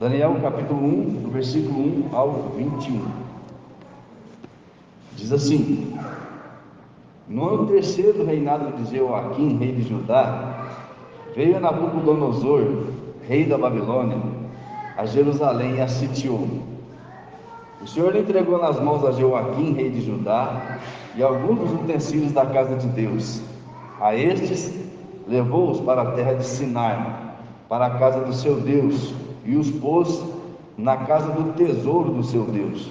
Daniel capítulo 1, do versículo 1 ao 21. Diz assim: no ano terceiro do reinado de Jeoaquim, rei de Judá, veio Nabucodonosor, rei da Babilônia, a Jerusalém e a sitiou. O Senhor entregou nas mãos a Jeoaquim, rei de Judá, e alguns dos utensílios da casa de Deus. A estes levou-os para a terra de Sinar, para a casa do seu Deus, e os pôs na casa do tesouro do seu Deus.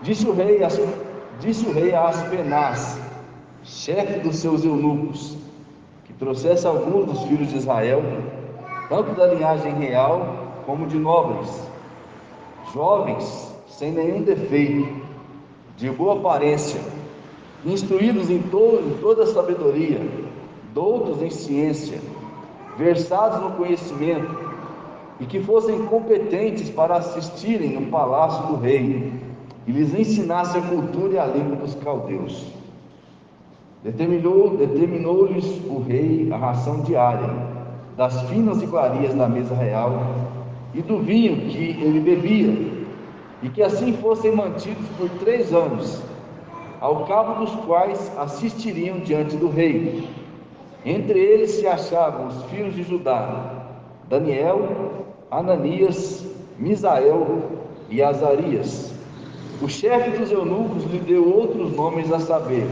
Disse o rei a Aspenaz, chefe dos seus eunucos, que trouxesse alguns dos filhos de Israel, tanto da linhagem real como de nobres, jovens, sem nenhum defeito, de boa aparência, instruídos em toda a sabedoria, doutos em ciência, versados no conhecimento, e que fossem competentes para assistirem no palácio do rei, e lhes ensinasse a cultura e a língua dos caldeus. Determinou-lhes o rei a ração diária, das finas iguarias da mesa real, e do vinho que ele bebia, e que assim fossem mantidos por 3 anos, ao cabo dos quais assistiriam diante do rei. Entre eles se achavam os filhos de Judá, Daniel, Ananias, Misael e Azarias. O chefe dos eunucos lhe deu outros nomes, a saber,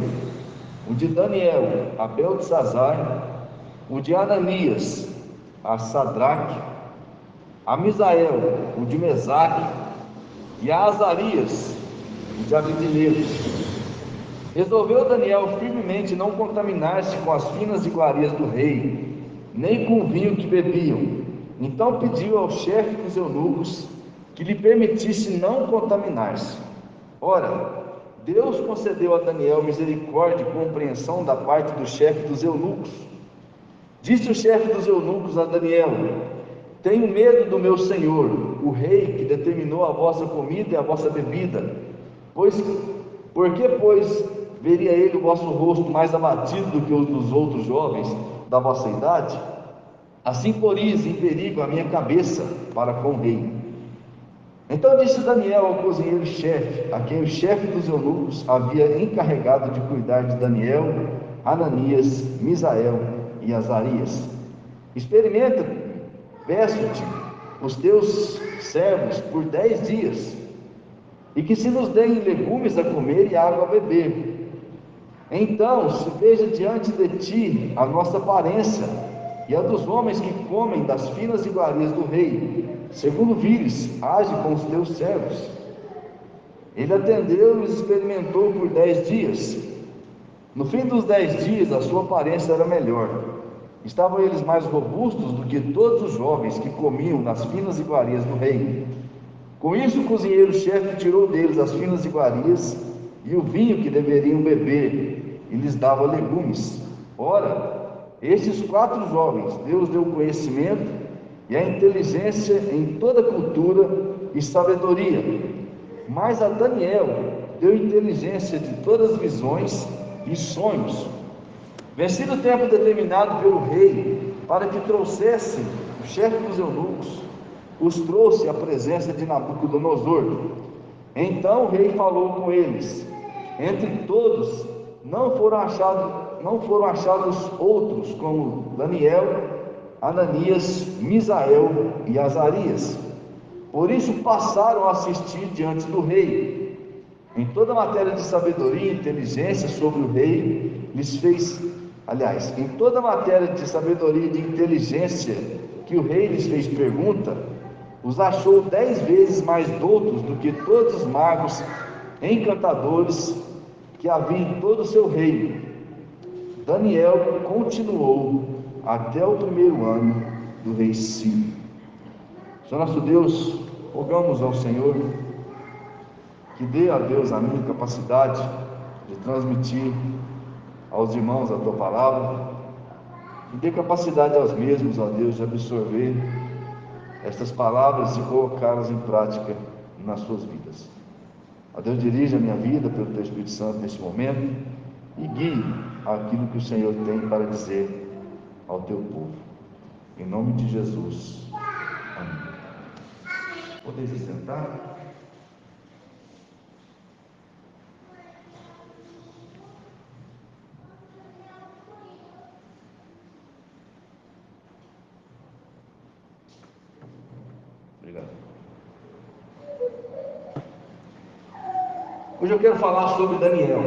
o de Daniel, a Beltesazar, o de Ananias, a Sadraque, a Misael, o de Mesaque, e a Azarias, o de Abednego. Resolveu Daniel firmemente não contaminar-se com as finas iguarias do rei, nem com o vinho que bebiam. Então pediu ao chefe dos eunucos que lhe permitisse não contaminar-se. Ora, Deus concedeu a Daniel misericórdia e compreensão da parte do chefe dos eunucos. Disse o chefe dos eunucos a Daniel: tenho medo do meu senhor, o rei, que determinou a vossa comida e a vossa bebida. Porque veria ele o vosso rosto mais abatido do que os dos outros jovens da vossa idade? Assim poris em perigo a minha cabeça para com o rei. Então disse Daniel ao cozinheiro-chefe, a quem o chefe dos eunucos havia encarregado de cuidar de Daniel, Ananias, Misael e Azarias: experimenta, peço-te, os teus servos por 10 dias, e que se nos deem legumes a comer e água a beber. Então se veja diante de ti a nossa aparência e a dos homens que comem das finas iguarias do rei, segundo vires, age com os teus servos. Ele atendeu e os experimentou por 10 dias. No fim dos 10 dias, a sua aparência era melhor. Estavam eles mais robustos do que todos os jovens que comiam nas finas iguarias do rei. Com isso, o cozinheiro-chefe tirou deles as finas iguarias e o vinho que deveriam beber, e lhes dava legumes. Ora, estes 4 jovens, Deus deu conhecimento e a inteligência em toda cultura e sabedoria. Mas a Daniel deu inteligência de todas as visões e sonhos. Vencido o tempo determinado pelo rei para que trouxesse o chefe dos eunucos, os trouxe à presença de Nabucodonosor. Então o rei falou com eles. Entre todos não foram achados outros como Daniel, Ananias, Misael e Azarias. Por isso passaram a assistir diante do rei. Em toda matéria de sabedoria e inteligência sobre o rei em toda matéria de sabedoria e de inteligência que o rei lhes fez pergunta, os achou 10 vezes mais doutos do que todos os magos encantadores que havia em todo o seu reino. Daniel continuou até o 1º ano do rei Ciro. Senhor nosso Deus, rogamos ao Senhor que dê a Deus a minha capacidade de transmitir aos irmãos a tua palavra, e dê capacidade aos mesmos, ó Deus, de absorver estas palavras e colocá-las em prática nas suas vidas. Ó Deus, dirija a minha vida pelo teu Espírito Santo neste momento e guie aquilo que o Senhor tem para dizer ao teu povo. Em nome de Jesus. Amém. Podem se sentar? Obrigado. Hoje eu quero falar sobre Daniel.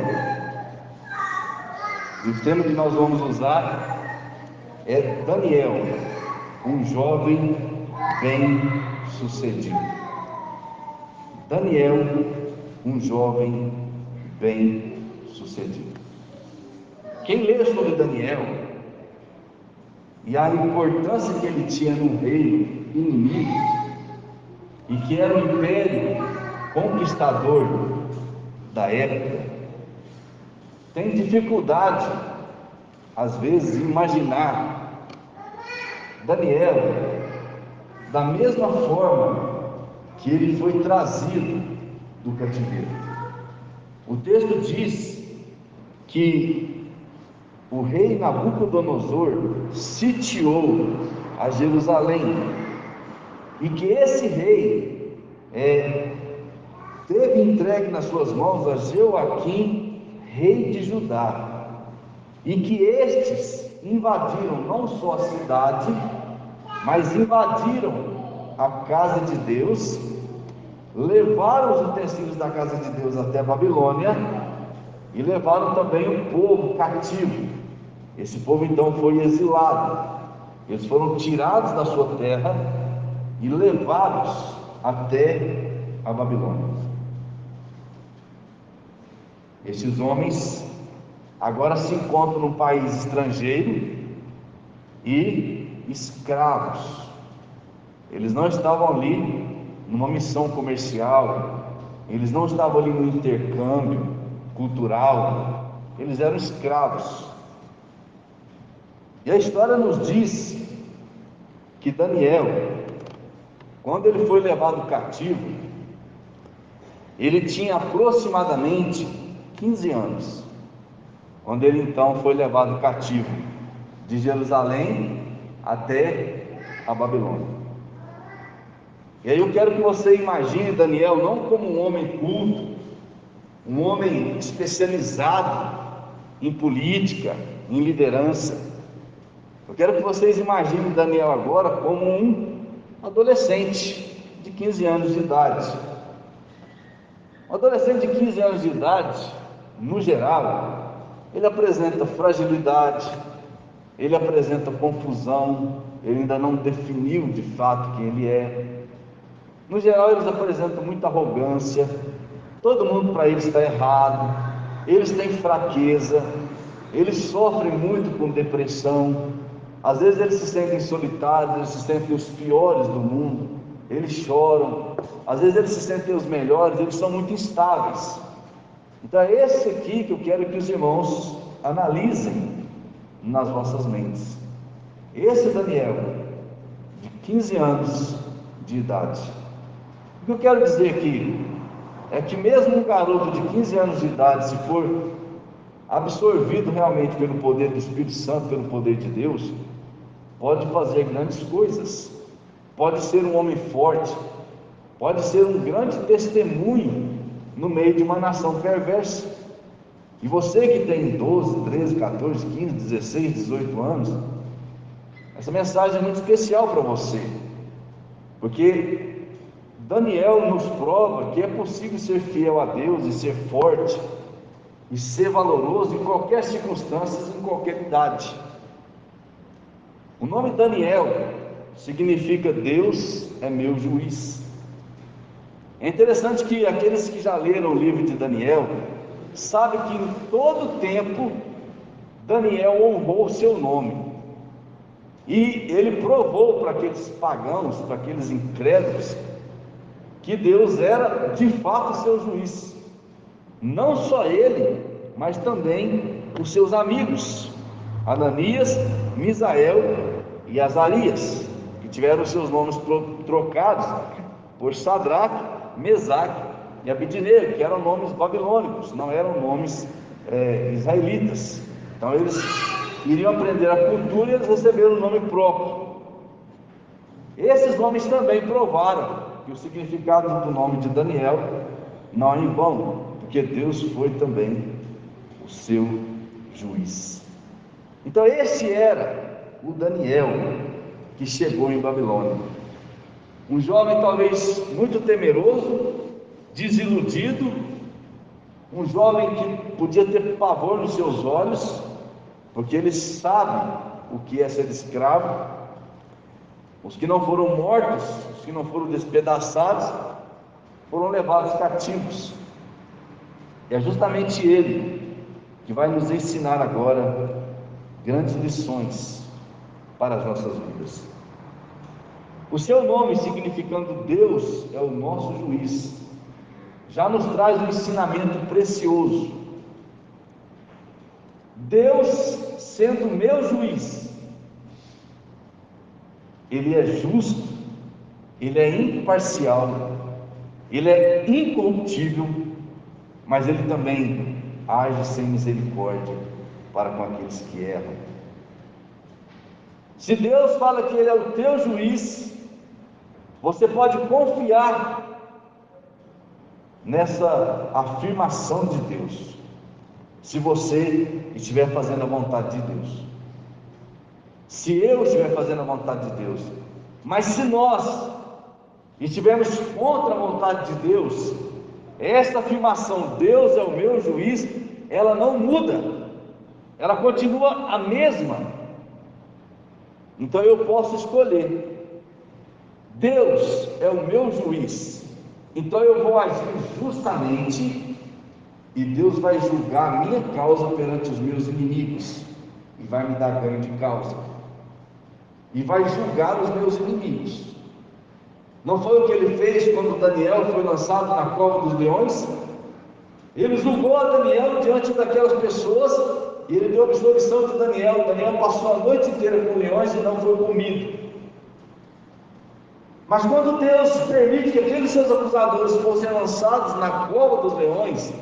E o tema que nós vamos usar é Daniel, um jovem bem-sucedido. Daniel, um jovem bem-sucedido. Quem lê sobre Daniel e a importância que ele tinha no reino inimigo, e que era o império conquistador da época, tem dificuldade, às vezes, em imaginar Daniel da mesma forma que ele foi trazido do cativeiro. O texto diz que o rei Nabucodonosor sitiou a Jerusalém, e que esse rei teve entregue nas suas mãos a Jeoaquim, rei de Judá, e que estes invadiram não só a cidade, mas invadiram a casa de Deus, levaram os utensílios da casa de Deus até a Babilônia e levaram também o povo cativo. Esse povo então foi exilado, eles foram tirados da sua terra e levados até a Babilônia. Esses homens agora se encontram num país estrangeiro e escravos. Eles não estavam ali numa missão comercial, eles não estavam ali no intercâmbio cultural, eles eram escravos. E a história nos diz que Daniel, quando ele foi levado cativo, ele tinha aproximadamente 15 anos, quando ele então foi levado cativo de Jerusalém até a Babilônia. E aí eu quero que você imagine Daniel não como um homem culto, um homem especializado em política, em liderança. Eu quero que vocês imaginem Daniel agora como um adolescente de 15 anos de idade. Um adolescente de 15 anos de idade, no geral, ele apresenta fragilidade, ele apresenta confusão, ele ainda não definiu de fato quem ele é. No geral, eles apresentam muita arrogância, todo mundo para eles está errado, eles têm fraqueza, eles sofrem muito com depressão, às vezes eles se sentem solitários, eles se sentem os piores do mundo, eles choram, às vezes eles se sentem os melhores, eles são muito instáveis. Então é esse aqui que eu quero que os irmãos analisem nas vossas mentes. Esse Daniel, de 15 anos de idade. O que eu quero dizer aqui é que mesmo um garoto de 15 anos de idade, se for absorvido realmente pelo poder do Espírito Santo, pelo poder de Deus, pode fazer grandes coisas, pode ser um homem forte, pode ser um grande testemunho no meio de uma nação perversa. E você que tem 12, 13, 14, 15, 16, 18 anos, essa mensagem é muito especial para você, porque Daniel nos prova que é possível ser fiel a Deus e ser forte e ser valoroso em qualquer circunstância, em qualquer idade. O nome Daniel significa Deus é meu juiz. É interessante que aqueles que já leram o livro de Daniel sabem que em todo tempo Daniel honrou o seu nome, e ele provou para aqueles pagãos, para aqueles incrédulos, que Deus era de fato seu juiz. Não só ele, mas também os seus amigos Ananias, Misael e Azarias, que tiveram seus nomes trocados por Sadraque, Mesaque e Abidnego, que eram nomes babilônicos, não eram nomes israelitas. Então eles iriam aprender a cultura e eles receberam o nome próprio. Esses nomes também provaram que o significado do nome de Daniel não é em vão, porque Deus foi também o seu juiz. Então esse era o Daniel que chegou em Babilônia. Um jovem talvez muito temeroso, desiludido, um jovem que podia ter pavor nos seus olhos, porque ele sabe o que é ser escravo. Os que não foram mortos, os que não foram despedaçados, foram levados cativos. E é justamente ele que vai nos ensinar agora grandes lições para as nossas vidas. O seu nome, significando Deus é o nosso juiz, já nos traz um ensinamento precioso. Deus, sendo meu juiz, Ele é justo, Ele é imparcial, Ele é incorruptível, mas Ele também age sem misericórdia para com aqueles que erram. Se Deus fala que Ele é o teu juiz, você pode confiar nessa afirmação de Deus, se você estiver fazendo a vontade de Deus, se eu estiver fazendo a vontade de Deus. Mas se nós estivermos contra a vontade de Deus, esta afirmação, Deus é o meu juiz, ela não muda, ela continua a mesma. Então eu posso escolher: Deus é o meu juiz, então eu vou agir justamente, e Deus vai julgar a minha causa perante os meus inimigos, e vai me dar ganho de causa, e vai julgar os meus inimigos. Não foi o que ele fez quando Daniel foi lançado na cova dos leões? Ele julgou a Daniel diante daquelas pessoas, e ele deu absolvição de Daniel. Daniel passou a noite inteira com leões e não foi comido. Mas quando Deus permite que aqueles seus acusadores fossem lançados na cova dos leões,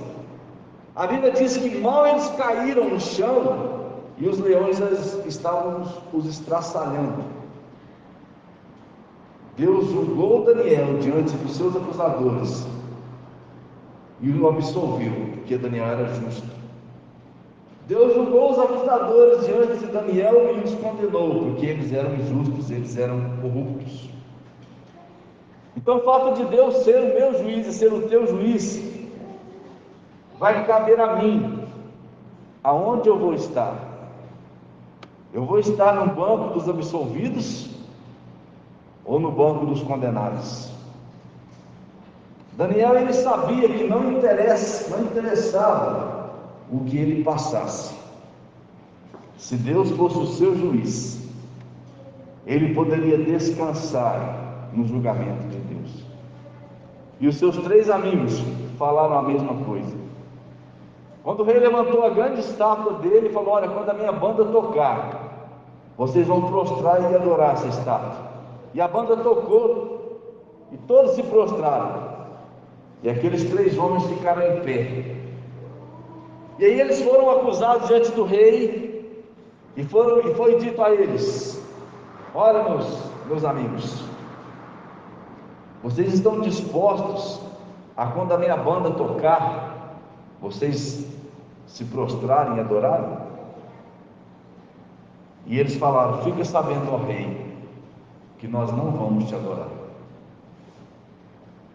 a Bíblia diz que mal eles caíram no chão, e os leões estavam os estraçalhando. Deus julgou Daniel diante dos seus acusadores e o absolveu, porque Daniel era justo. Deus julgou os acusadores diante de Daniel e os condenou, porque eles eram injustos, eles eram corruptos. Então o fato de Deus ser o meu juiz e ser o teu juiz, vai caber a mim, aonde eu vou estar. Eu vou estar no banco dos absolvidos ou no banco dos condenados? Daniel, ele sabia que não interessava o que ele passasse. Se Deus fosse o seu juiz, ele poderia descansar no julgamento de Deus. E os seus 3 amigos falaram a mesma coisa. Quando o rei levantou a grande estátua dele e falou: olha, quando a minha banda tocar, vocês vão prostrar e adorar essa estátua. E a banda tocou, e todos se prostraram, e aqueles 3 homens ficaram em pé. E aí eles foram acusados diante do rei, e foi dito a eles: olha, meus amigos, vocês estão dispostos a, quando a minha banda tocar, vocês se prostrarem e adorarem? E eles falaram: fica sabendo, ó rei, que nós não vamos te adorar.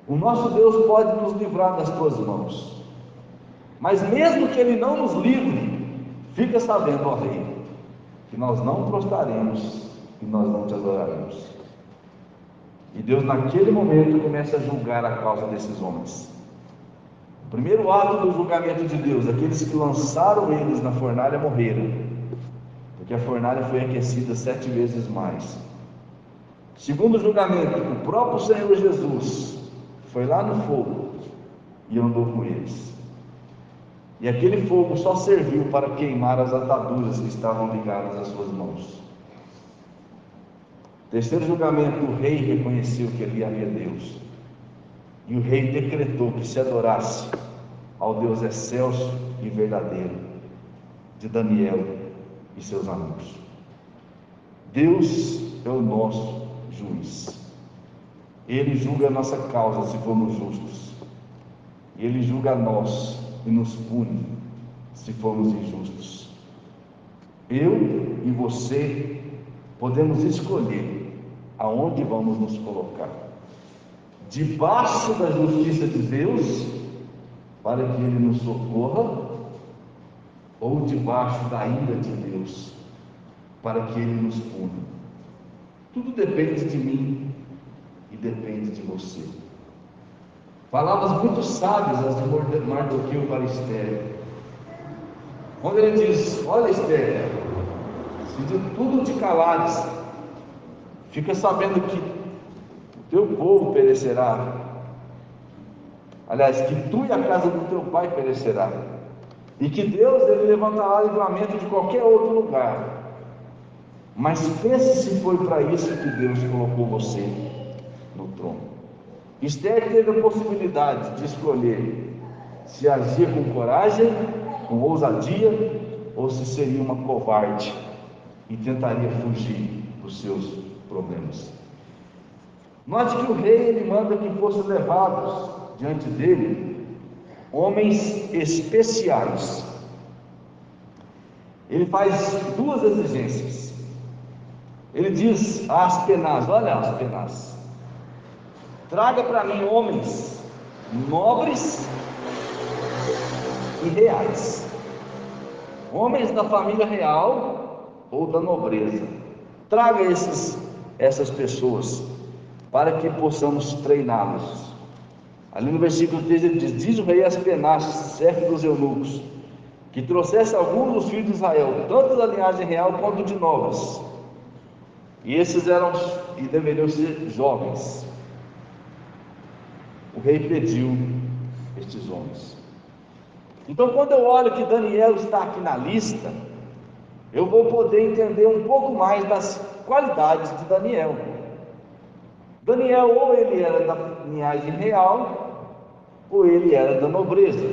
O nosso Deus pode nos livrar das tuas mãos, mas mesmo que Ele não nos livre, fica sabendo, ó rei, que nós não prostraremos e nós não te adoraremos. E Deus naquele momento começa a julgar a causa desses homens. O primeiro ato do julgamento de Deus: aqueles que lançaram eles na fornalha morreram, porque a fornalha foi aquecida 7 vezes mais. Segundo julgamento, o próprio Senhor Jesus foi lá no fogo e andou com eles, e aquele fogo só serviu para queimar as ataduras que estavam ligadas às suas mãos. Terceiro julgamento, o rei reconheceu que ali havia Deus, e o rei decretou que se adorasse ao Deus excelso e verdadeiro de Daniel e seus amigos. Deus é o nosso juiz. Ele julga a nossa causa se formos justos. Ele julga a nós e nos pune se formos injustos. Eu e você podemos escolher aonde vamos nos colocar: debaixo da justiça de Deus, para que Ele nos socorra, ou debaixo da ira de Deus, para que Ele nos puna. Tudo depende de mim e depende de você. Palavras muito sábias as de Mardoqueu para Esther, quando ele diz: olha, Esther, se de tudo te calares, fica sabendo que o teu povo perecerá. Aliás, que tu e a casa do teu pai perecerá, e que Deus ele levantará livramento de qualquer outro lugar. Mas pense se foi para isso que Deus colocou você no trono. Esther teve a possibilidade de escolher se agia com coragem, com ousadia, ou se seria uma covarde e tentaria fugir dos seus problemas. Note que o rei ele manda que fossem levados diante dele homens especiais. Ele faz duas exigências. Ele diz a Aspenaz: olha, Aspenaz, traga para mim homens nobres e reais, homens da família real ou da nobreza. Traga essas pessoas para que possamos treiná-los. Ali no versículo 3 ele diz: diz o rei Aspenaz, chefe dos eunucos, que trouxesse alguns dos filhos de Israel, tanto da linhagem real quanto de novas. E esses eram e deveriam ser jovens. O rei pediu estes homens. Então, quando eu olho que Daniel está aqui na lista, eu vou poder entender um pouco mais das qualidades de Daniel. Daniel, ou ele era da linhagem real, ou ele era da nobreza.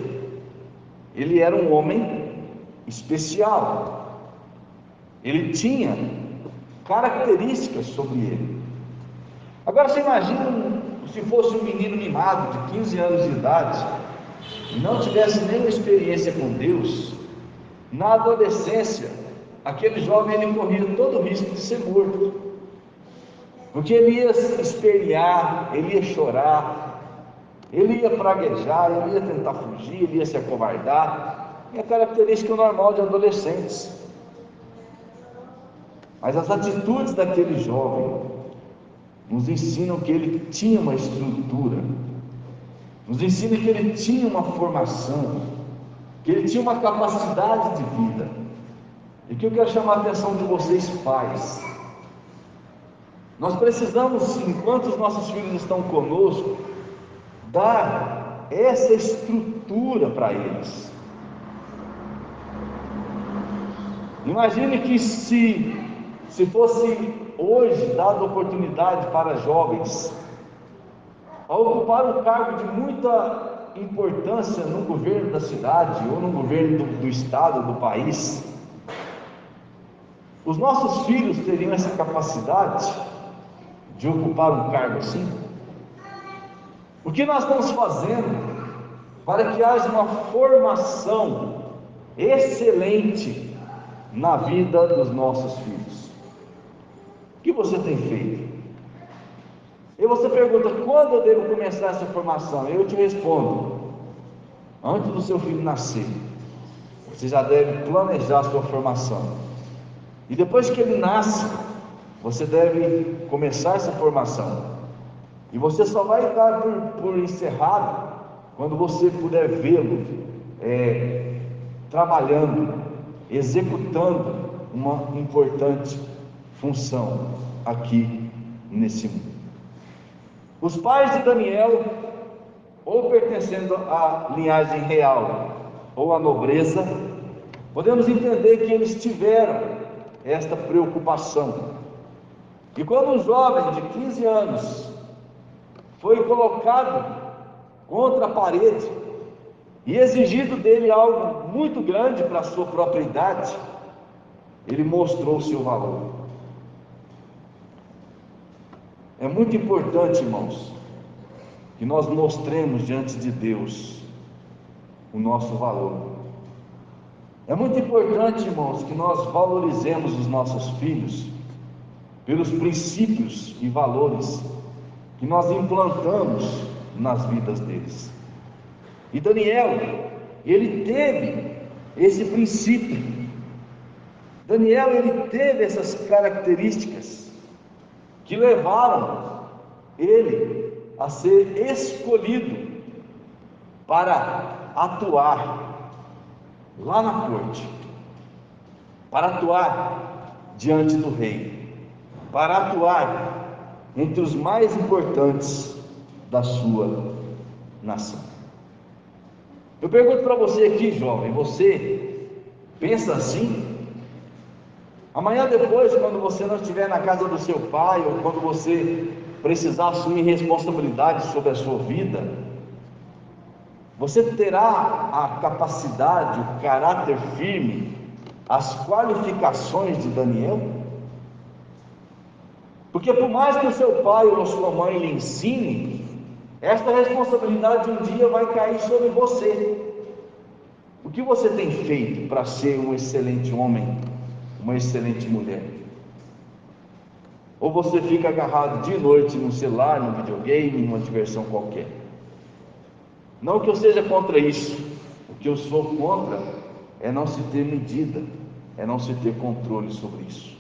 Ele era um homem especial. Ele tinha características sobre ele. Agora você imagina se fosse um menino mimado de 15 anos de idade e não tivesse nenhuma experiência com Deus. Na adolescência, aquele jovem ele corria todo o risco de ser morto, porque ele ia se espelhar, ele ia chorar, ele ia praguejar, ele ia tentar fugir, ele ia se acovardar. É a característica normal de adolescentes. Mas as atitudes daquele jovem nos ensinam que ele tinha uma estrutura, nos ensinam que ele tinha uma formação, que ele tinha uma capacidade de vida. E que eu quero chamar a atenção de vocês, pais. Nós precisamos, enquanto os nossos filhos estão conosco, dar essa estrutura para eles. Imagine que se fosse hoje dada oportunidade para jovens a ocupar um cargo de muita importância no governo da cidade ou no governo do estado, do país, os nossos filhos teriam essa capacidade de ocupar um cargo assim? O que nós estamos fazendo para que haja uma formação excelente na vida dos nossos filhos? O que você tem feito? E você pergunta: quando eu devo começar essa formação? Eu te respondo: antes do seu filho nascer, você já deve planejar a sua formação. E depois que ele nasce, você deve começar essa formação. E você só vai dar por encerrado quando você puder vê-lo trabalhando, executando uma importante função aqui nesse mundo. Os pais de Daniel, ou pertencendo à linhagem real ou à nobreza, podemos entender que eles tiveram esta preocupação. E quando um jovem de 15 anos foi colocado contra a parede e exigido dele algo muito grande para a sua própria idade, ele mostrou o seu valor. É muito importante, irmãos, que nós mostremos diante de Deus o nosso valor. É muito importante, irmãos, que nós valorizemos os nossos filhos pelos princípios e valores que nós implantamos nas vidas deles. E Daniel, ele teve esse princípio. Daniel, ele teve essas características que levaram ele a ser escolhido para atuar lá na corte, para atuar diante do rei, para atuar entre os mais importantes da sua nação. Eu pergunto para você aqui, jovem, você pensa assim? Amanhã depois, quando você não estiver na casa do seu pai, ou quando você precisar assumir responsabilidade sobre a sua vida, você terá a capacidade, o caráter firme, as qualificações de Daniel? Porque por mais que o seu pai ou a sua mãe lhe ensine, esta responsabilidade um dia vai cair sobre você. O que você tem feito para ser um excelente homem, uma excelente mulher? Ou você fica agarrado de noite no celular, no videogame, numa diversão qualquer? Não que eu seja contra isso, o que eu sou contra é não se ter medida, é não se ter controle sobre isso.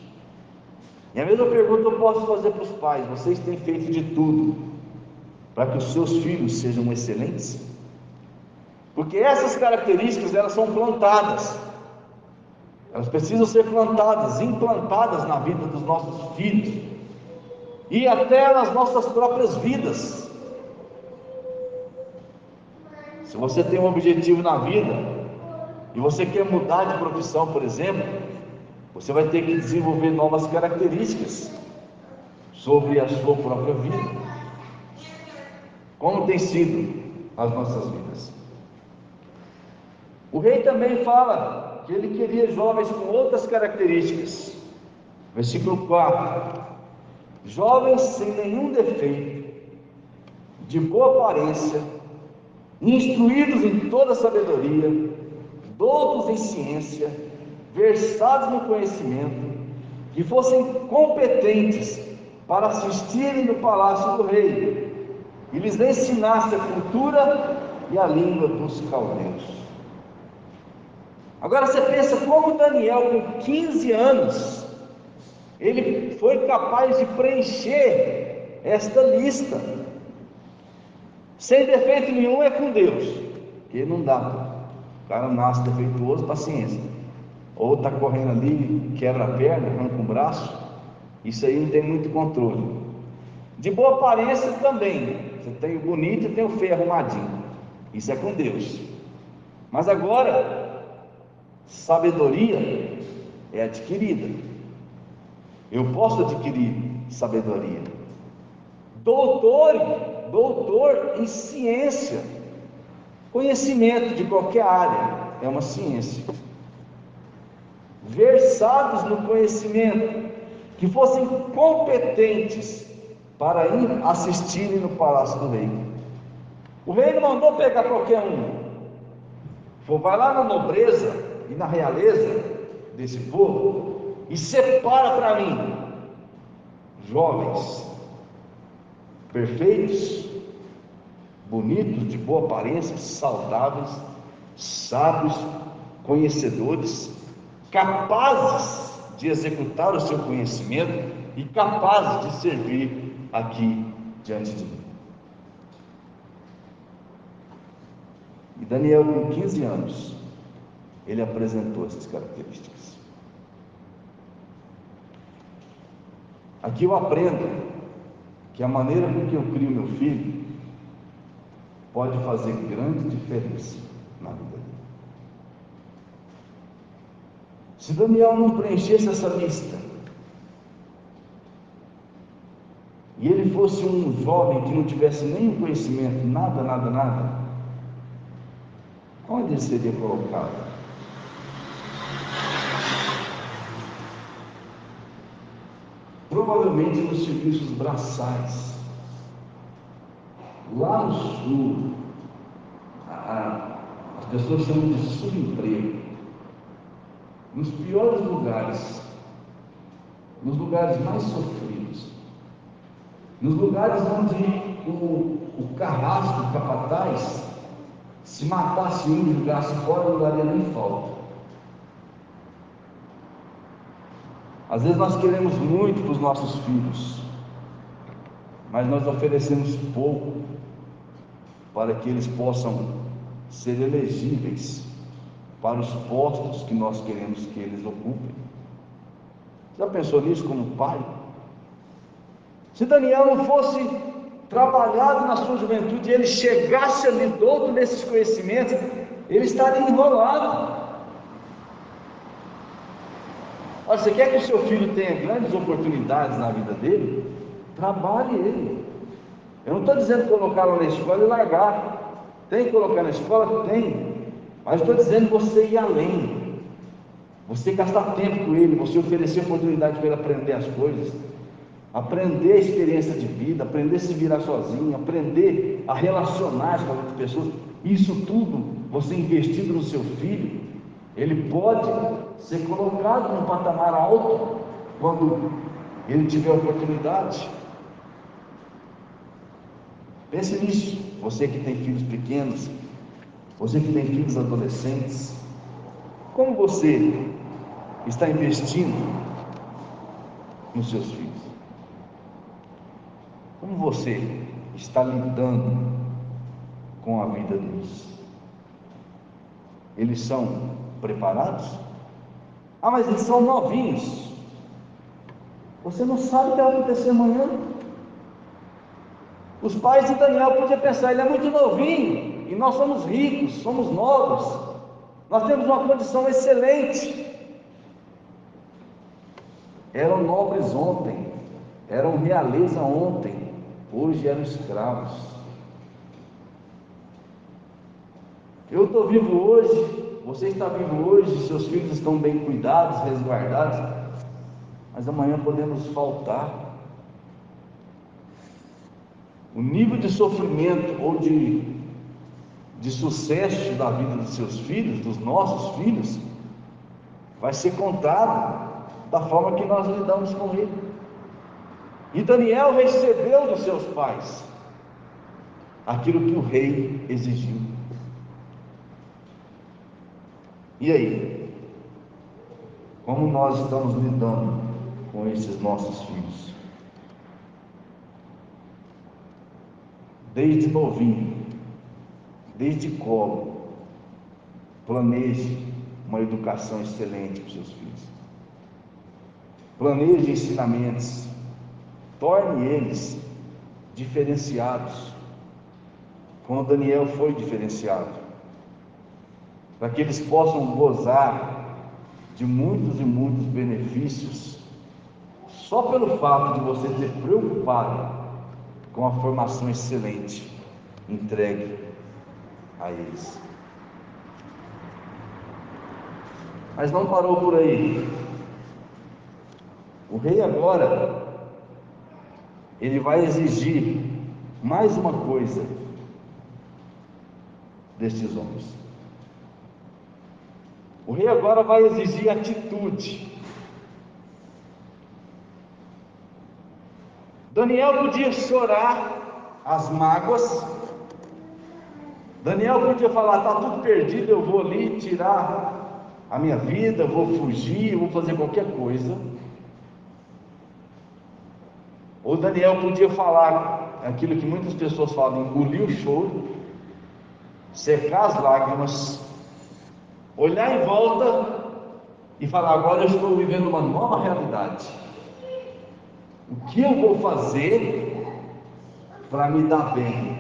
E a mesma pergunta eu posso fazer para os pais: vocês têm feito de tudo para que os seus filhos sejam excelentes? Porque essas características, elas são plantadas, elas precisam ser plantadas, implantadas na vida dos nossos filhos e até nas nossas próprias vidas. Se você tem um objetivo na vida e você quer mudar de profissão, por exemplo, você vai ter que desenvolver novas características sobre a sua própria vida. Como tem sido as nossas vidas? O rei também fala que ele queria jovens com outras características. Versículo 4: jovens sem nenhum defeito, de boa aparência, instruídos em toda sabedoria, doutos em ciência, versados no conhecimento, que fossem competentes para assistirem no palácio do rei, e lhes ensinasse a cultura e a língua dos caldeus. Agora você pensa como Daniel, com 15 anos, ele foi capaz de preencher esta lista. Sem defeito nenhum é com Deus, porque não dá. O cara nasce defeituoso, paciência. Ou está correndo ali, quebra a perna, arranca um braço. Isso aí não tem muito controle. De boa aparência também. Você tem o bonito e tem o feio arrumadinho. Isso é com Deus. Mas agora, sabedoria é adquirida. Eu posso adquirir sabedoria. Doutor em ciência. Conhecimento de qualquer área é uma ciência. Versados no conhecimento, que fossem competentes para ir assistirem no palácio do rei. O rei não mandou pegar qualquer um. Vai lá na nobreza e na realeza desse povo e separa para mim jovens perfeitos, bonitos, de boa aparência, saudáveis, sábios, conhecedores, capazes de executar o seu conhecimento e capazes de servir aqui diante de mim. E Daniel, com 15 anos, ele apresentou essas características. Aqui eu aprendo que a maneira com que eu crio meu filho pode fazer grande diferença na vida dele. Se Daniel não preenchesse essa lista, e ele fosse um jovem que não tivesse nenhum conhecimento, nada, onde ele seria colocado? provavelmente nos serviços braçais. Lá no sul, as pessoas chamam de subemprego. Nos piores lugares, nos lugares mais sofridos, nos lugares onde o carrasco, o capataz, se matasse um e jogasse fora, não daria nem falta. Às vezes nós queremos muito para os nossos filhos, mas nós oferecemos pouco para que eles possam ser elegíveis para os postos que nós queremos que eles ocupem. Já pensou nisso como pai? Se Daniel não fosse trabalhado na sua juventude e ele chegasse ali douto nesses conhecimentos, ele estaria enrolado. Olha, você quer que o seu filho tenha grandes oportunidades na vida dele? Trabalhe ele. Eu não estou dizendo colocá-lo na escola e largar. Tem que colocar na escola? Tem. Mas estou dizendo você ir além. Você gastar tempo com ele, você oferecer oportunidade para ele aprender as coisas, aprender a experiência de vida, aprender a se virar sozinho, aprender a relacionar-se com outras pessoas. Isso tudo, você investindo no seu filho, ele pode ser colocado num patamar alto quando ele tiver oportunidade. Pense nisso, você que tem filhos pequenos, você que tem filhos adolescentes, como você está investindo nos seus filhos? Como você está lidando com a vida deles? Eles são preparados? Ah, mas eles são novinhos. Você não sabe o que vai acontecer amanhã. Os pais de Daniel podiam pensar: ele é muito novinho, e nós somos ricos, somos nobres, nós temos uma condição excelente. Eram nobres ontem, eram realeza ontem, hoje eram escravos. Eu estou vivo hoje, você está vivo hoje, seus filhos estão bem cuidados, resguardados, mas amanhã podemos faltar. O nível de sofrimento ou de sucesso da vida dos seus filhos, dos nossos filhos, vai ser contado da forma que nós lidamos com ele. E Daniel recebeu dos seus pais aquilo que o rei exigiu. E aí? Como nós estamos lidando com esses nossos filhos? Desde novinho, desde colo, planeje uma educação excelente para os seus filhos. Planeje ensinamentos, torne eles diferenciados, como Daniel foi diferenciado, para que eles possam gozar de muitos e muitos benefícios, só pelo fato de você ter preocupado com a formação excelente entregue a eles. Mas não parou por aí. O rei agora, ele vai exigir mais uma coisa destes homens. O rei agora vai exigir atitude. Daniel podia chorar as mágoas, Daniel podia falar: está tudo perdido, eu vou ali tirar a minha vida, eu vou fugir, eu vou fazer qualquer coisa. Ou Daniel podia falar aquilo que muitas pessoas falam: engolir o choro, secar as lágrimas, olhar em volta e falar: agora eu estou vivendo uma nova realidade. O que eu vou fazer para me dar bem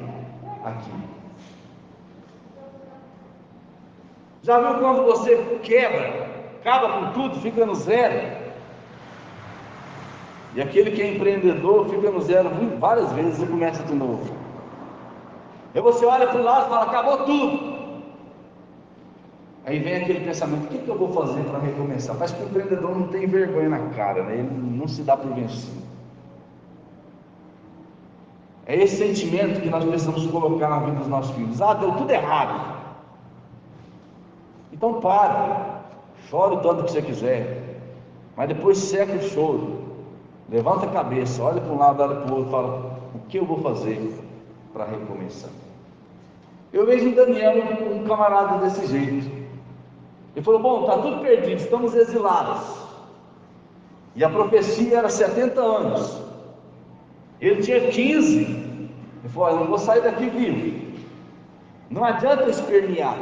aqui? Já viu quando você quebra, acaba com tudo, fica no zero? E aquele que é empreendedor fica no zero várias vezes e começa de novo. Aí você olha para o lado e fala: acabou tudo. Aí vem aquele pensamento: o que eu vou fazer para recomeçar? Parece que o empreendedor não tem vergonha na cara, né? Ele não se dá por vencido. É esse sentimento que nós precisamos colocar na vida dos nossos filhos. Ah, deu tudo errado. Então para, chora o tanto que você quiser, mas depois seca o choro, levanta a cabeça, olha para um lado, olha para o outro, fala: o que eu vou fazer para recomeçar? Eu vejo em Daniel um camarada desse jeito. Ele falou: bom, está tudo perdido, estamos exilados. E a profecia era 70 anos. Ele tinha 15. Ele falou: eu não vou sair daqui vivo. Não adianta espernear.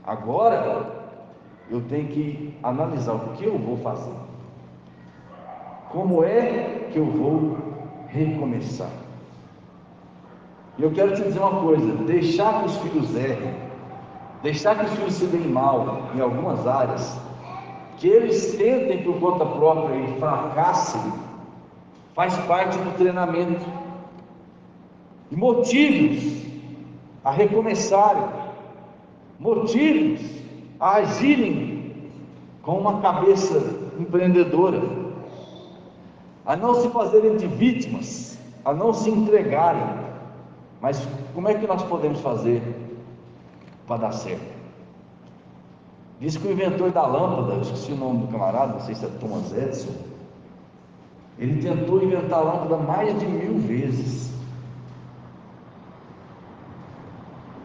Agora eu tenho que analisar o que eu vou fazer. Como é que eu vou recomeçar? E eu quero te dizer uma coisa: deixar que os filhos errem, deixar que os filhos se deem mal em algumas áreas, que eles tentem por conta própria e fracassem, faz parte do treinamento. E motivos a recomeçarem, motivos a agirem com uma cabeça empreendedora, a não se fazerem de vítimas, a não se entregarem. Mas como é que nós podemos fazer para dar certo? Diz que o inventor da lâmpada, eu esqueci o nome do camarada, não sei se é Thomas Edison, ele tentou inventar a lâmpada mais de 1000 vezes.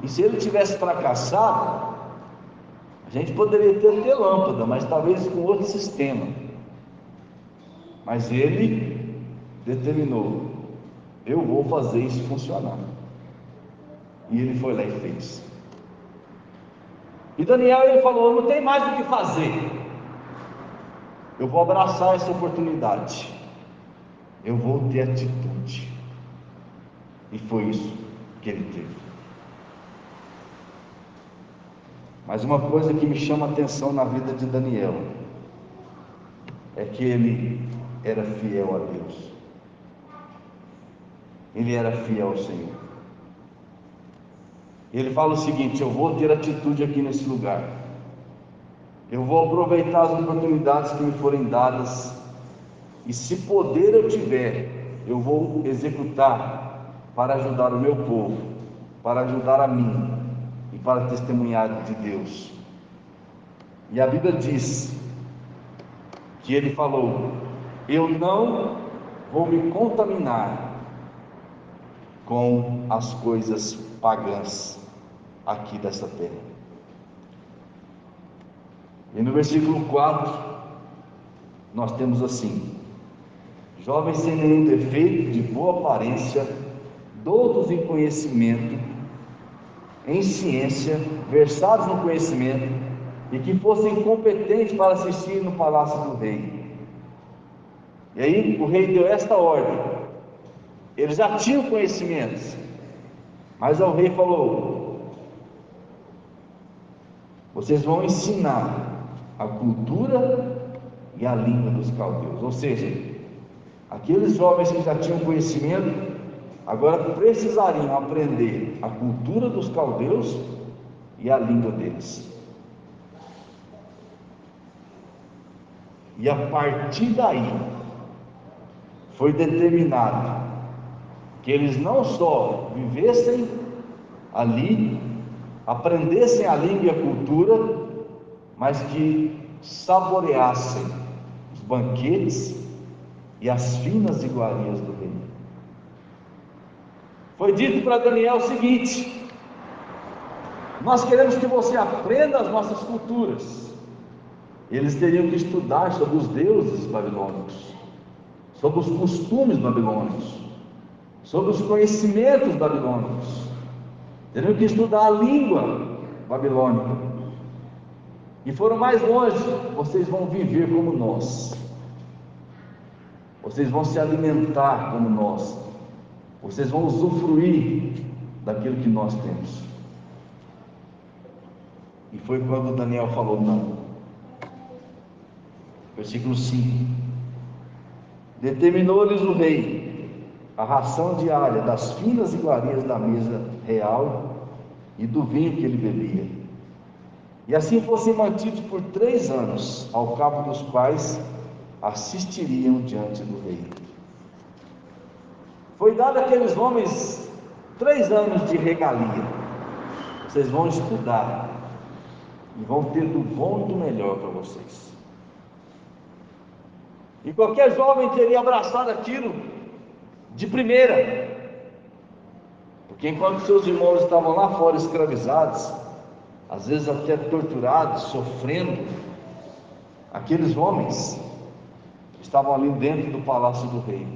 E se ele tivesse fracassado, a gente poderia ter lâmpada, mas talvez com outro sistema. Mas ele determinou: eu vou fazer isso funcionar. E ele foi lá e fez. E Daniel, ele falou: não tem mais o que fazer, eu vou abraçar essa oportunidade, eu vou ter atitude. E foi isso que ele teve. Mas uma coisa que me chama a atenção na vida de Daniel é que ele era fiel a Deus. Ele era fiel ao Senhor. Ele fala o seguinte: eu vou ter atitude aqui nesse lugar, eu vou aproveitar as oportunidades que me forem dadas, e se poder eu tiver, eu vou executar para ajudar o meu povo, para ajudar a mim e para testemunhar de Deus. E a Bíblia diz que ele falou: eu não vou me contaminar com as coisas pagãs aqui dessa terra. E no versículo 4 nós temos assim: jovens sem nenhum defeito, de boa aparência, doutos em conhecimento, em ciência, versados no conhecimento, e que fossem competentes para assistir no palácio do rei. E aí o rei deu esta ordem. Eles já tinham conhecimentos, mas o rei falou: vocês vão ensinar a cultura e a língua dos caldeus. Ou seja, aqueles jovens que já tinham conhecimento, agora precisariam aprender a cultura dos caldeus e a língua deles. E a partir daí foi determinado que eles não só vivessem ali, aprendessem a língua e a cultura, mas que saboreassem os banquetes e as finas iguarias do rei. Foi dito para Daniel o seguinte: nós queremos que você aprenda as nossas culturas. Eles teriam que estudar sobre os deuses babilônicos, sobre os costumes babilônicos, sobre os conhecimentos babilônicos. Teriam que estudar a língua babilônica. E foram mais longe: vocês vão viver como nós, vocês vão se alimentar como nós, vocês vão usufruir daquilo que nós temos. E foi quando Daniel falou: não. Versículo 5: determinou-lhes o rei a ração diária das finas iguarias da mesa real e do vinho que ele bebia, e assim fossem mantidos por 3 anos, ao cabo dos quais assistiriam diante do rei. Foi dado àqueles homens 3 anos de regalia. Vocês vão estudar e vão ter do bom e do melhor para vocês. E qualquer jovem teria abraçado aquilo de primeira, porque enquanto seus irmãos estavam lá fora escravizados, às vezes até torturados, sofrendo, aqueles homens estavam ali dentro do palácio do rei.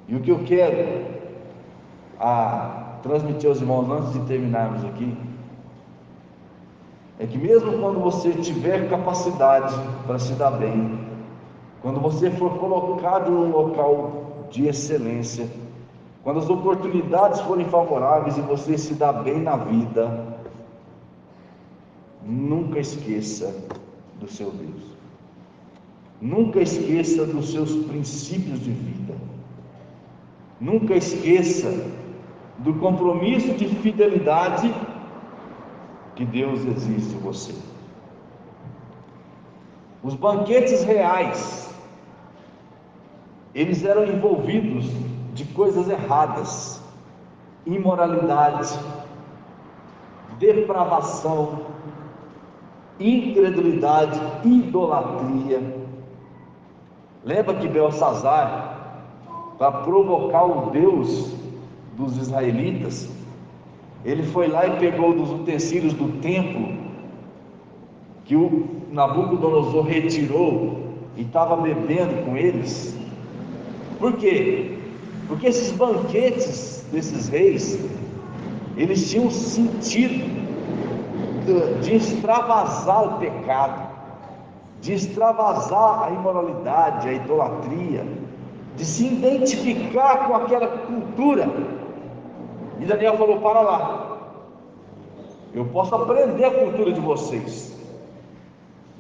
E o que eu quero transmitir aos irmãos antes de terminarmos aqui é que mesmo quando você tiver capacidade para se dar bem, quando você for colocado num local de excelência, quando as oportunidades forem favoráveis e você se dá bem na vida, nunca esqueça do seu Deus. Nunca esqueça dos seus princípios de vida. Nunca esqueça do compromisso de fidelidade que Deus exige de você. Os banquetes reais, eles eram envolvidos de coisas erradas, imoralidade, depravação, incredulidade, idolatria. Lembra que Belsazar, para provocar o Deus dos israelitas, ele foi lá e pegou dos utensílios do templo que o Nabucodonosor retirou e estava bebendo com eles. Por quê? Porque esses banquetes desses reis, eles tinham sentido de extravasar o pecado, de extravasar a imoralidade, a idolatria, de se identificar com aquela cultura. E Daniel falou: para lá, eu posso aprender a cultura de vocês,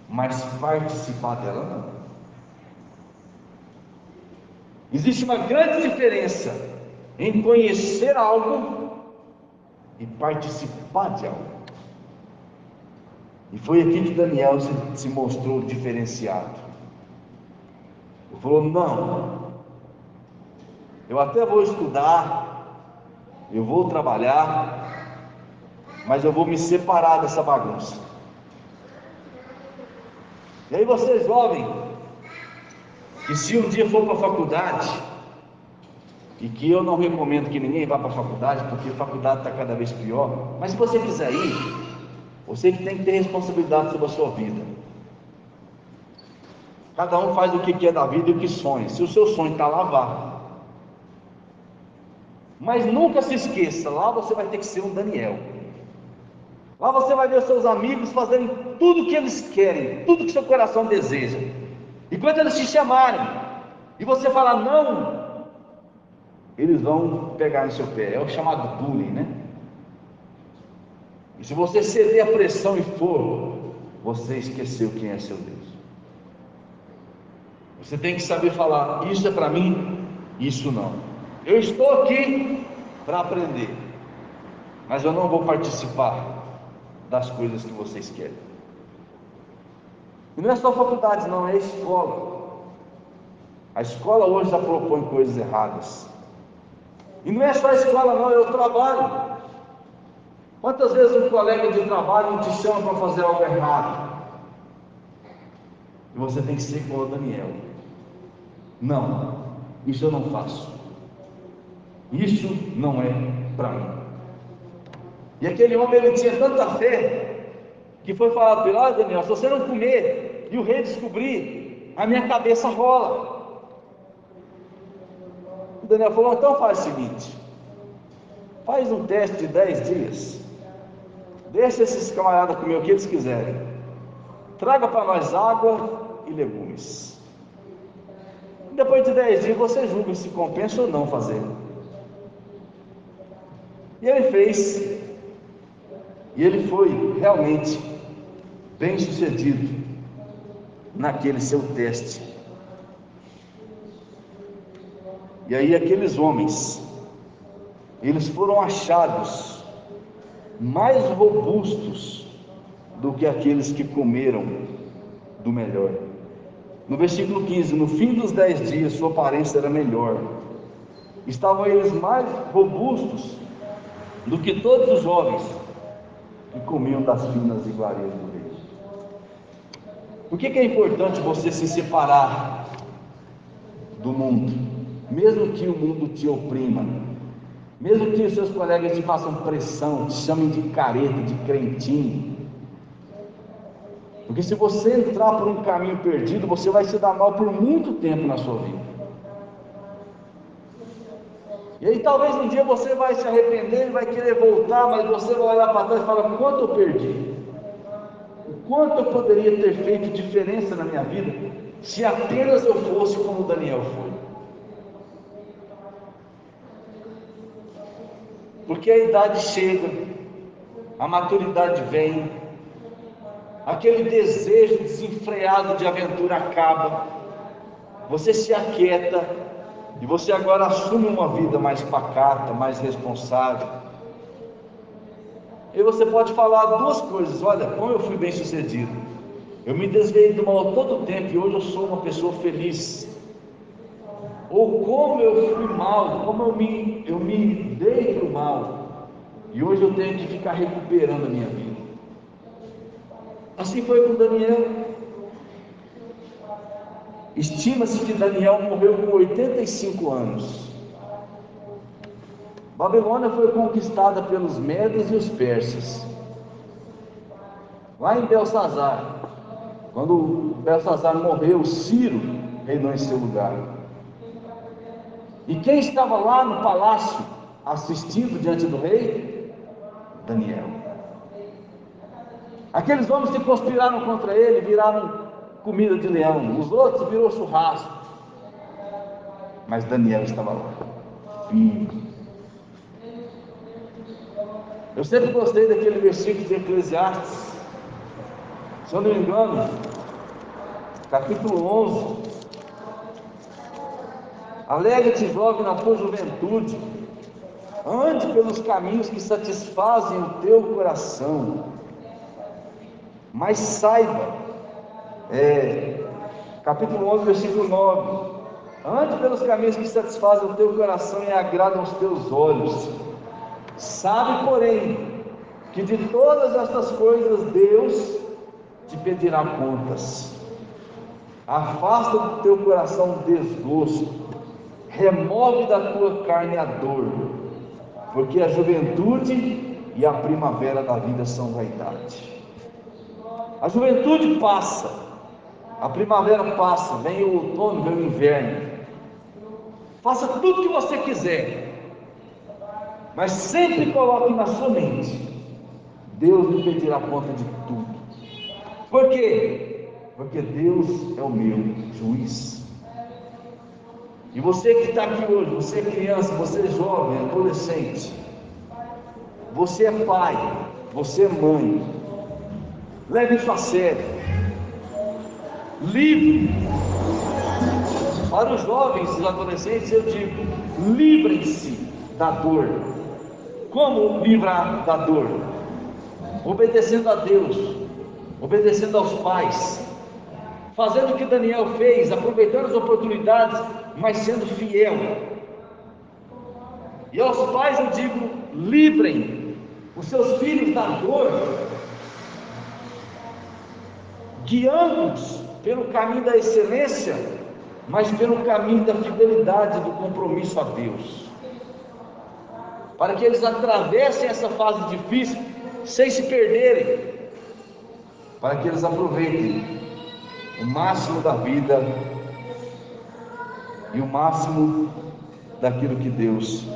mas participar dela não. Existe uma grande diferença em conhecer algo e participar de algo. E foi aqui que Daniel se mostrou diferenciado. Ele falou: não, eu até vou estudar, eu vou trabalhar, mas eu vou me separar dessa bagunça. E aí você jovem, que se um dia for para a faculdade, e que eu não recomendo que ninguém vá para a faculdade, porque a faculdade está cada vez pior, mas se você quiser ir, você que tem que ter responsabilidade sobre a sua vida. Cada um faz o que quer da vida e o que sonha. Se o seu sonho está lá, vá. Mas nunca se esqueça, lá você vai ter que ser um Daniel. Lá você vai ver os seus amigos fazerem tudo o que eles querem, tudo que seu coração deseja. E quando eles te chamarem, e você falar não, eles vão pegar no seu pé. É o chamado bullying, né? E se você ceder à pressão e for, você esqueceu quem é seu Deus. Você tem que saber falar: isso é para mim, isso não. Eu estou aqui para aprender, mas eu não vou participar das coisas que vocês querem. E não é só faculdade, não, é a escola. A escola hoje já propõe coisas erradas. E não é só a escola, não, é o trabalho. Quantas vezes um colega de trabalho te chama para fazer algo errado? E você tem que ser igual a Daniel: não, isso eu não faço, isso não é para mim. E aquele homem, ele tinha tanta fé, que foi falar para ele: olha Daniel, se você não comer e o rei descobrir, a minha cabeça rola. O Daniel falou: então faz o seguinte, faz um teste de 10 dias, deixa esses camaradas comer o que eles quiserem, traga para nós água e legumes. Depois de 10 dias você julga se compensa ou não fazer. E ele fez, e ele foi realmente bem sucedido naquele seu teste. E aí aqueles homens, eles foram achados mais robustos do que aqueles que comeram do melhor. No versículo 15: no fim dos 10 dias, sua aparência era melhor. Estavam eles mais robustos do que todos os jovens que comiam das finas iguarias do rei. Por que é importante você se separar do mundo? Mesmo que o mundo te oprima, mesmo que os seus colegas te façam pressão, te chamem de careta, de crentinho, porque se você entrar por um caminho perdido, você vai se dar mal por muito tempo na sua vida. E aí talvez um dia você vai se arrepender e vai querer voltar, mas você vai olhar para trás e falar: quanto eu perdi, o quanto eu poderia ter feito diferença na minha vida, se apenas eu fosse como Daniel foi. Porque a idade chega, a maturidade vem, aquele desejo desenfreado de aventura acaba, você se aquieta, e você agora assume uma vida mais pacata, mais responsável. E você pode falar duas coisas: olha, como eu fui bem sucedido, eu me desviei do mal todo o tempo e hoje eu sou uma pessoa feliz. Ou como eu fui mal, como eu me dei para o mal, e hoje eu tenho que ficar recuperando a minha vida. Assim foi com Daniel. Estima-se que Daniel morreu com 85 anos. Babilônia foi conquistada pelos medos e os persas. Lá em Belsazar, quando Belsazar morreu, Ciro reinou em seu lugar. E quem estava lá no palácio assistindo diante do rei? Daniel. Aqueles homens que conspiraram contra ele viraram comida de leão, os outros virou churrasco, mas Daniel estava lá, firme. Eu sempre gostei daquele versículo de Eclesiastes, se eu não me engano, capítulo 11: alegra-te, jovem, na tua juventude, ande pelos caminhos que satisfazem o teu coração, mas saiba, capítulo 11, versículo 9: ande pelos caminhos que satisfazem o teu coração e agradam os teus olhos. Sabe, porém, que de todas estas coisas Deus te pedirá contas. Afasta do teu coração o desgosto, remove da tua carne a dor, porque a juventude e a primavera da vida são vaidade. A juventude passa, a primavera passa, vem o outono, vem o inverno. Faça tudo o que você quiser, mas sempre coloque na sua mente: Deus me pedirá conta de tudo. Por quê? Porque Deus é o meu juiz. E você que está aqui hoje, você é criança, você é jovem, adolescente, você é pai, você é mãe, leve isso a sério. Livre. Para os jovens e os adolescentes eu digo: livrem-se da dor. Como livrar da dor? Obedecendo a Deus, obedecendo aos pais, fazendo o que Daniel fez, aproveitando as oportunidades, mas sendo fiel. E aos pais eu digo: livrem os seus filhos da dor, guiando-os pelo caminho da excelência, mas pelo caminho da fidelidade, do compromisso a Deus, para que eles atravessem essa fase difícil sem se perderem, para que eles aproveitem o máximo da vida e o máximo daquilo que Deus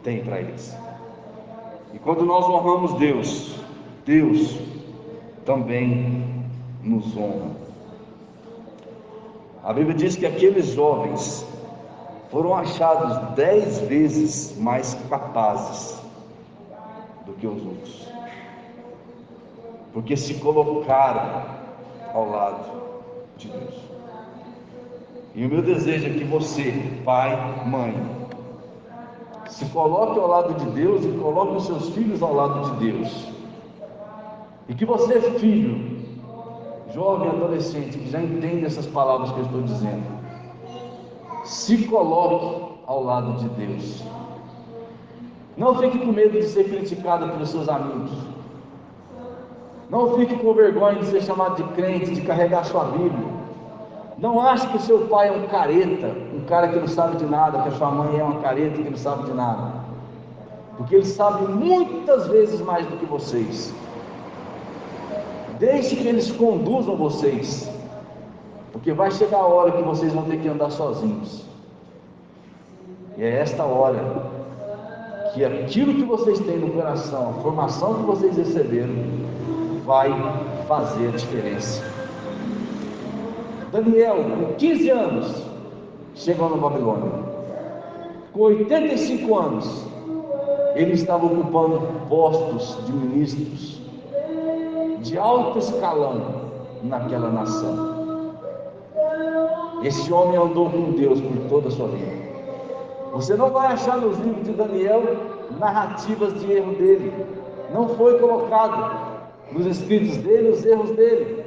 tem para eles. E quando nós honramos Deus, Deus também nos honra. A Bíblia diz que aqueles jovens foram achados 10 vezes mais capazes do que os outros, porque se colocaram ao lado de Deus. E o meu desejo é que você, pai, mãe, se coloque ao lado de Deus e coloque os seus filhos ao lado de Deus. E que você, filho, jovem adolescente que já entende essas palavras que eu estou dizendo, se coloque ao lado de Deus. Não fique com medo de ser criticado pelos seus amigos. Não fique com vergonha de ser chamado de crente, de carregar sua Bíblia. Não ache que o seu pai é um careta, um cara que não sabe de nada, que a sua mãe é uma careta que não sabe de nada, porque eles sabem muitas vezes mais do que vocês. Deixe que eles conduzam vocês, porque vai chegar a hora que vocês vão ter que andar sozinhos. E é esta hora que aquilo que vocês têm no coração, a formação que vocês receberam, vai fazer a diferença. Daniel, com 15 anos, chegou na Babilônia. Com 85 anos, ele estava ocupando postos de ministros de alto escalão naquela nação. Esse homem andou com Deus por toda a sua vida. Você não vai achar nos livros de Daniel narrativas de erro dele. Não foi colocado nos escritos dele os erros dele.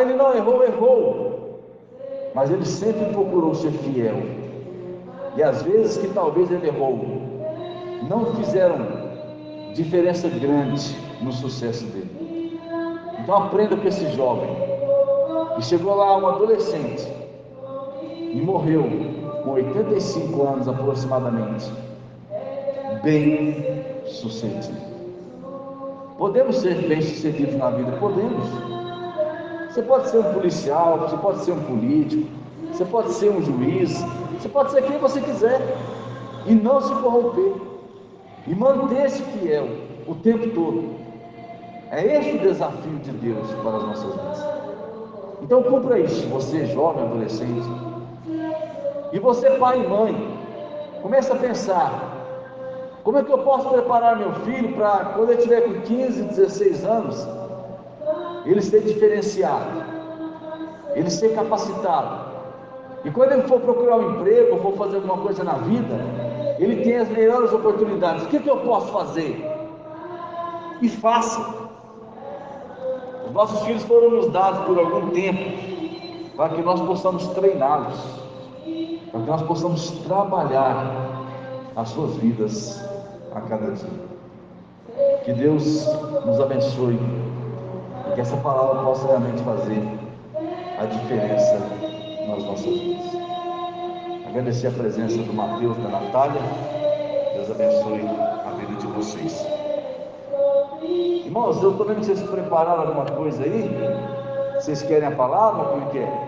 Ele não errou, mas ele sempre procurou ser fiel. E às vezes que talvez ele errou, não fizeram diferença grande no sucesso dele. Então aprenda com esse jovem. E chegou lá um adolescente e morreu com 85 anos aproximadamente, bem sucedido. Podemos ser bem sucedidos na vida? Podemos. Você pode ser um policial, você pode ser um político, você pode ser um juiz, você pode ser quem você quiser, e não se corromper, e manter-se fiel o tempo todo. É esse o desafio de Deus para as nossas vidas. Então cumpra isso, você jovem, adolescente, e você pai e mãe, comece a pensar: como é que eu posso preparar meu filho para quando ele tiver com 15, 16 anos, ele ser diferenciado, ele ser capacitado, e quando ele for procurar um emprego, ou for fazer alguma coisa na vida, ele tem as melhores oportunidades. O que eu posso fazer? E faça. Os nossos filhos foram nos dados por algum tempo, para que nós possamos treiná-los, para que nós possamos trabalhar as suas vidas a cada dia. Que Deus nos abençoe, e que essa palavra possa realmente fazer a diferença nas nossas vidas. Agradecer a presença do Mateus, da Natália. Deus abençoe a vida de vocês. Irmãos, eu estou vendo que vocês prepararam alguma coisa aí. Vocês querem a palavra? Como é que é?